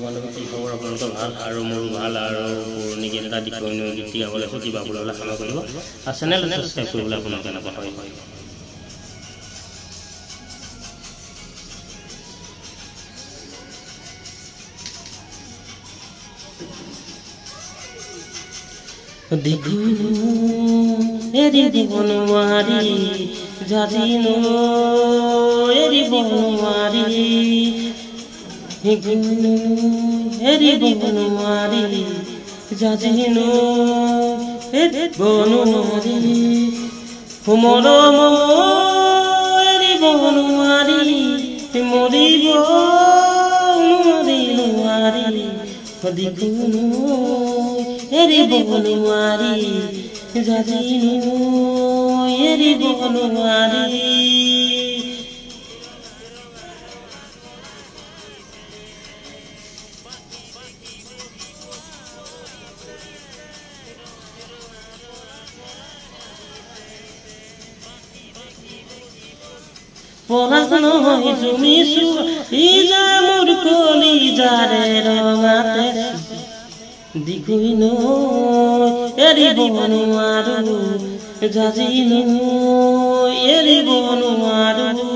বান্ধৱী কি খবৰ আপোনালোকৰ ভাল আৰু মোৰ ভাল আৰু পুৰণি গীত এটা দিকৈনো গীত গাবলৈ আছোঁ কিবা আপোনালোকে ক্ষমা কৰিব আৰু চেনেল ছাবস্ক্ৰাইব কৰিবলৈ আপোনালোকে নাপাহৰিব দিকৈনো এৰিব নোৱাৰি জাজিনো এৰিব নোৱাৰি দিকৈনো এৰিব নোৱাৰি জাজিনো এৰিব নোৱাৰি মৰম এৰিব নোৱাৰি মৰিব নোৱাৰি দিকৈনো এৰিব নোৱাৰি জাজিনো এৰিব নোৱাৰি পৰাগ নহয় জুমিছো ইজা মোৰ কলিজাৰে ৰঙাতে দিকৈনো এৰিব নোৱাৰো জাজিনো এৰিব নোৱাৰো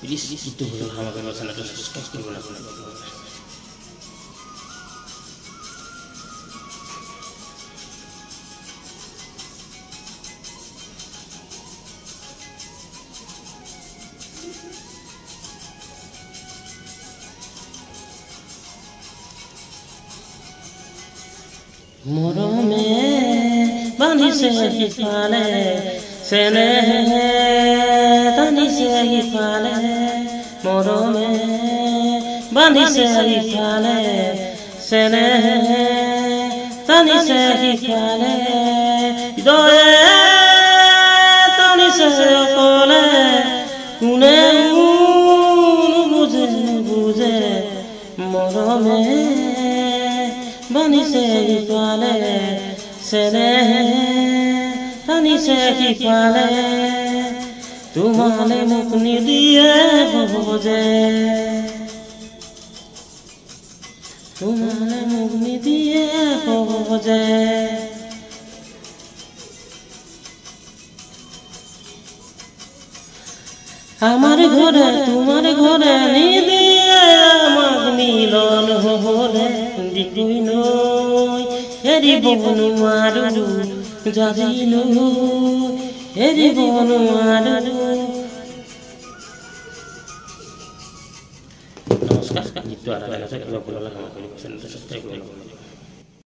প্লিজ ইটো হল আমাকে চেনেলটো সাবস্ক্ৰাইব কৰিব নাপাহৰিব মৰমে বান্ধিছে সিফালে চেনেহে টানিছে সিফালে মৰমে বান্ধিছে সিফালে চেনেহে টানিছে সিফালে হৃদয়ে টানিছে অকলে কোনে নুবুজে নুবুজে মৰমে বান্ধিছে সিফালে চেনেহে টানিছে সিফালে তোমালে মোক নিদিয়ে সহজে তোমালে মোক নিদিয়ে সহজে আমার ঘরে তোমার ঘরে নিদিয়ে আমাক মিলন হলে দিকৈনো এৰিব নোৱাৰো জাজিনো এৰিব নোৱাৰো নমস্কাৰ গীতটো আধা গান আছে কিবা ভুল হ'লে ক্ষমা কৰিব চেনেলটো ছাবস্ক্ৰাইব কৰিব